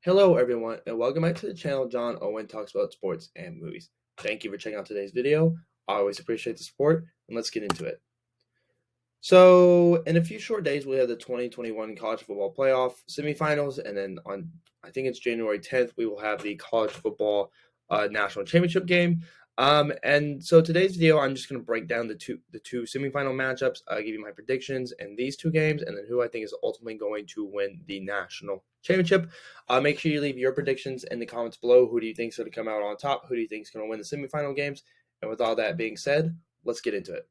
Hello everyone and welcome back to the channel. Owen talks about sports and movies. Thank you for checking out today's video. I always appreciate the support and let's get into it. So in a few short days we have the 2021 college football playoff semifinals, and then on I think it's January 10th we will have the college football national championship game. And so today's video I'm just going to break down the two semifinal matchups, give you my predictions in these two games, and then who I think is ultimately going to win the national championship. Make sure you leave your predictions in the comments below. Who do you think is going to come out on top? Who do you think is going to win the semifinal games? And with all that being said, let's get into it.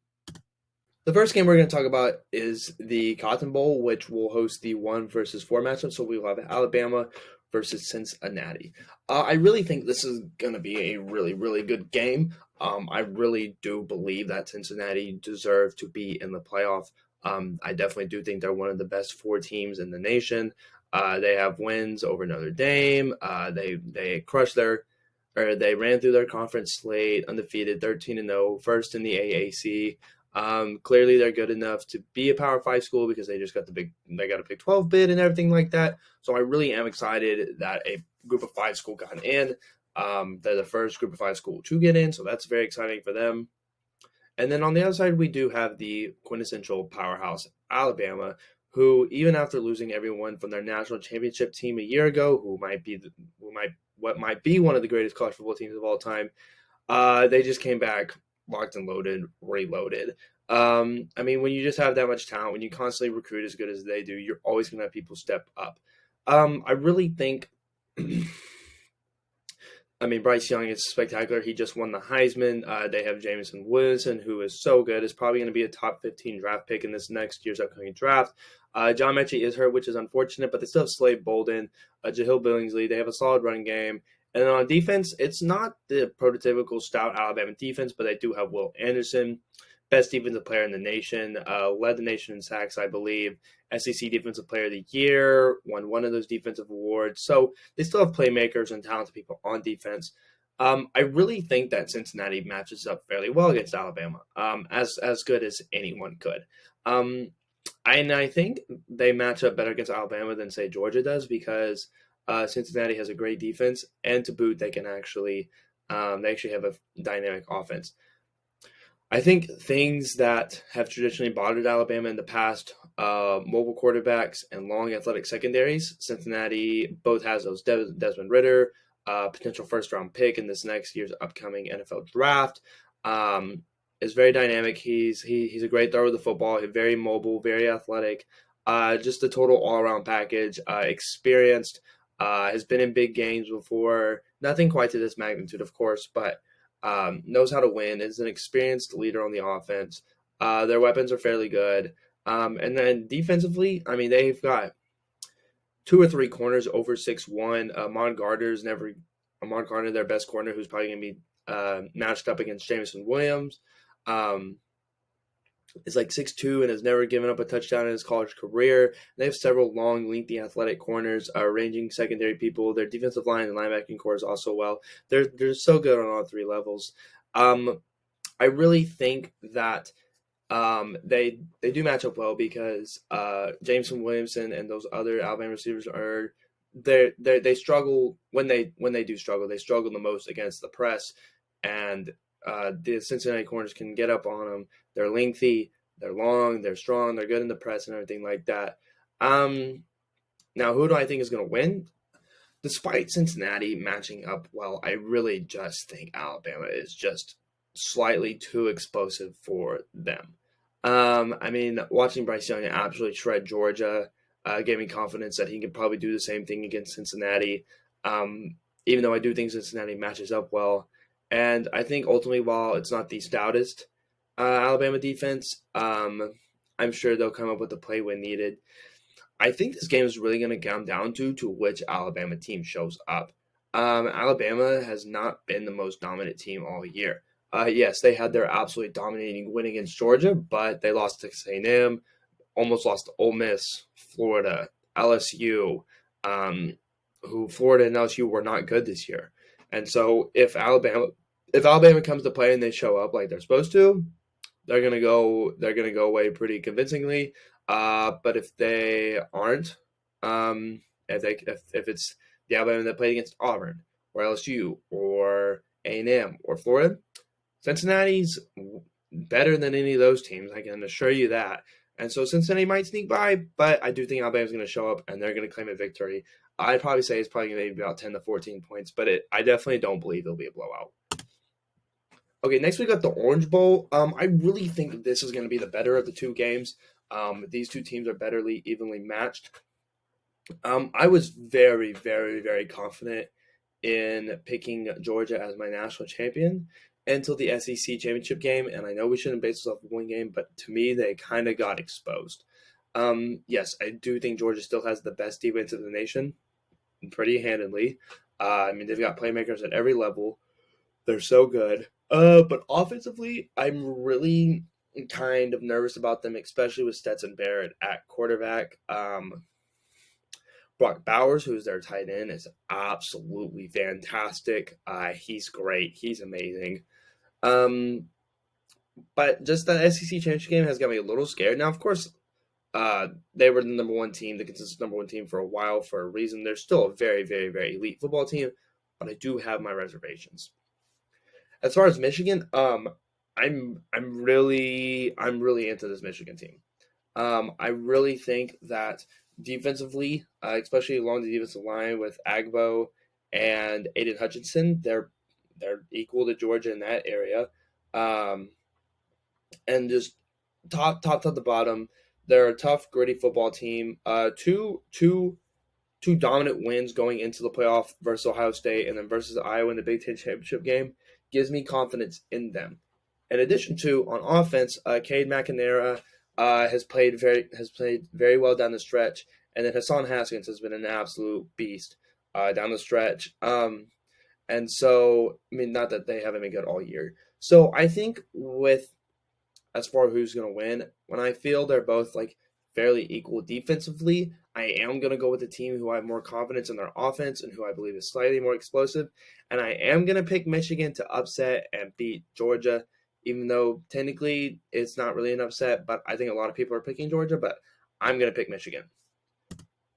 The first game we're going to talk about is the Cotton Bowl, which will host the 1 versus 4 matchup. So we will have Alabama versus Cincinnati. I really think this is going to be a really, really good game. I really do believe that Cincinnati deserve to be in the playoff. I definitely do think they're one of the best 4 teams in the nation. They have wins over Notre Dame. They crushed they ran through their conference slate undefeated, 13-0, first in the AAC. Clearly they're good enough to be a Power 5 school because they got a Big 12 bid and everything like that. So I really am excited that a group of 5 school got in. They're the first group of 5 school to get in, so that's very exciting for them. And then on the other side, we do have the quintessential Powerhouse Alabama, who even after losing everyone from their national championship team a year ago, who might be one of the greatest college football teams of all time, they just came back locked and loaded, reloaded. I mean, when you just have that much talent, when you constantly recruit as good as they do, you're always going to have people step up. I really think, I mean, Bryce Young is spectacular. He just won the Heisman. They have Jameson Williamson, who is so good. Is probably going to be a top 15 draft pick in this next year's upcoming draft. John Mechie is hurt, which is unfortunate, but they still have Slade Bolden, Jahill Billingsley. They have a solid running game. And then on defense, it's not the prototypical stout Alabama defense, but they do have Will Anderson, best defensive player in the nation, led the nation in sacks, I believe, SEC Defensive Player of the Year, won one of those defensive awards. So they still have playmakers and talented people on defense. I really think that Cincinnati matches up fairly well against Alabama, as good as anyone could. And I think they match up better against Alabama than, say, Georgia does, because Cincinnati has a great defense, and to boot, they actually have a dynamic offense. I think things that have traditionally bothered Alabama in the past, mobile quarterbacks and long athletic secondaries, Cincinnati both has those. Desmond Ridder, potential first-round pick in this next year's upcoming NFL draft, is very dynamic. He's a great thrower of the football, very mobile, very athletic, just a total all-around package, experienced, has been in big games before. Nothing quite to this magnitude, of course, but knows how to win, is an experienced leader on the offense. Their weapons are fairly good. And then defensively, I mean, they've got 2 or 3 corners over 6'1". Ahmad Gardner, their best corner, who's probably going to be matched up against Jameson Williams. Is like 6'2" and has never given up a touchdown in his college career. They have several long, lengthy, athletic corners, ranging secondary people. Their defensive line and linebacking core is also well. They're so good on all 3 levels. I really think that they do match up well because Jameson Williamson and those other Alabama receivers they struggle when they do struggle. They struggle the most against the press, and the Cincinnati corners can get up on them. They're lengthy, they're long, they're strong, they're good in the press and everything like that. Now, who do I think is going to win? Despite Cincinnati matching up well, I really just think Alabama is just slightly too explosive for them. I mean, watching Bryce Young absolutely shred Georgia gave me confidence that he could probably do the same thing against Cincinnati, even though I do think Cincinnati matches up well. And I think ultimately, while it's not the stoutest Alabama defense, I'm sure they'll come up with a play when needed. I think this game is really going to come down to which Alabama team shows up. Alabama has not been the most dominant team all year. Yes, they had their absolutely dominating win against Georgia, but they lost to Texas A&M, almost lost to Ole Miss, Florida, LSU, who Florida and LSU were not good this year. And so if Alabama comes to play and they show up like they're supposed to, they're gonna go away pretty convincingly. But if they aren't, if it's the Alabama that played against Auburn or LSU or A&M or Florida, Cincinnati's better than any of those teams. I can assure you that. And so Cincinnati might sneak by, but I do think Alabama's going to show up and they're going to claim a victory. I'd probably say it's probably going to be about 10 to 14 points, but I definitely don't believe it'll be a blowout. Okay, next we got the Orange Bowl. I really think that this is going to be the better of the two games. These two teams are betterly evenly matched. I was very, very, very confident in picking Georgia as my national champion until the SEC championship game, and I know we shouldn't base this off of one game, but to me, they kind of got exposed. Yes, I do think Georgia still has the best defense in the nation, pretty handedly. I mean, they've got playmakers at every level. They're so good. But offensively, I'm really kind of nervous about them, especially with Stetson Barrett at quarterback. Brock Bowers, who's their tight end, is absolutely fantastic. He's great. He's amazing. But just the SEC championship game has got me a little scared. Now, of course, they were the number one team, the consistent number one team for a while for a reason. They're still a very, very, very elite football team, but I do have my reservations. As far as Michigan, I'm really into this Michigan team. I really think that defensively, especially along the defensive line with Agbo and Aiden Hutchinson, they're equal to Georgia in that area. And just top to bottom, they're a tough, gritty football team. Two dominant wins going into the playoff versus Ohio State and then versus Iowa in the Big Ten championship game gives me confidence in them. In addition to, on offense, Cade McNamara has played very well down the stretch, and then Hassan Haskins has been an absolute beast down the stretch. And so, I mean, not that they haven't been good all year. So I think as far as who's going to win, when I feel they're both like fairly equal defensively, I am going to go with the team who I have more confidence in their offense and who I believe is slightly more explosive. And I am going to pick Michigan to upset and beat Georgia, even though technically it's not really an upset, but I think a lot of people are picking Georgia, but I'm going to pick Michigan.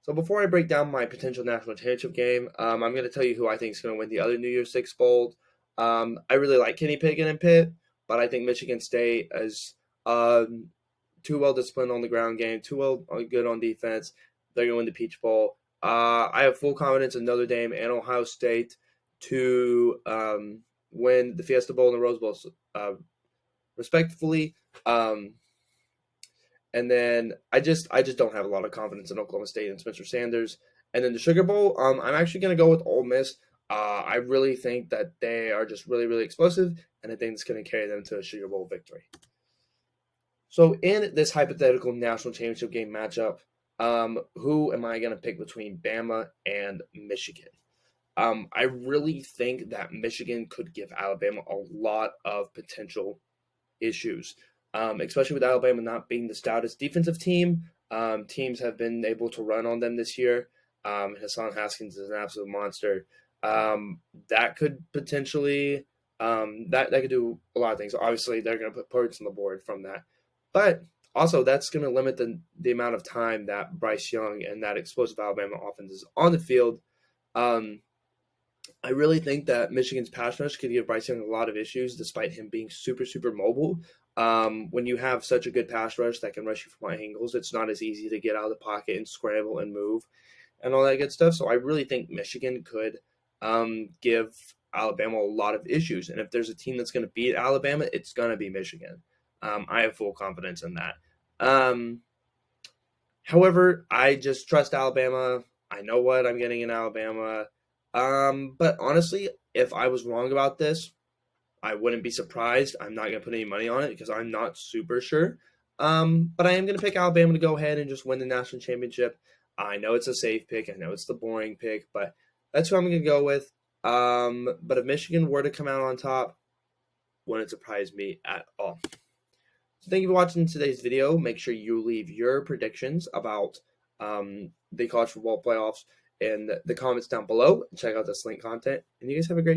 So before I break down my potential national championship game, I'm going to tell you who I think is going to win the other New Year's Six Bowl. I really like Kenny Pickett and Pitt, but I think Michigan State is too well disciplined on the ground game, too well good on defense. They're going to win the Peach Bowl. I have full confidence in Notre Dame and Ohio State to win the Fiesta Bowl and the Rose Bowl, respectively. And then I just don't have a lot of confidence in Oklahoma State and Spencer Sanders. And then the Sugar Bowl, I'm actually going to go with Ole Miss. I really think that they are just really, really explosive, and I think it's going to carry them to a Sugar Bowl victory. So in this hypothetical national championship game matchup, who am I going to pick between Bama and Michigan? I really think that Michigan could give Alabama a lot of potential issues, especially with Alabama not being the stoutest defensive team. Teams have been able to run on them this year. Hassan Haskins is an absolute monster. That could potentially that could do a lot of things. Obviously, they're going to put points on the board from that. But also, that's going to limit the amount of time that Bryce Young and that explosive Alabama offense is on the field. I really think that Michigan's pass rush could give Bryce Young a lot of issues, despite him being super, super mobile. When you have such a good pass rush that can rush you from angles, it's not as easy to get out of the pocket and scramble and move and all that good stuff. So I really think Michigan could give Alabama a lot of issues. And if there's a team that's going to beat Alabama, it's going to be Michigan. I have full confidence in that. However, I just trust Alabama. I know what I'm getting in Alabama. But honestly, if I was wrong about this, I wouldn't be surprised. I'm not going to put any money on it because I'm not super sure. But I am going to pick Alabama to go ahead and just win the national championship. I know it's a safe pick. I know it's the boring pick, but that's who I'm going to go with. But if Michigan were to come out on top, wouldn't surprise me at all. So thank you for watching today's video. Make sure you leave your predictions about the college football playoffs in the comments down below. Check out this link content, and you guys have a great day.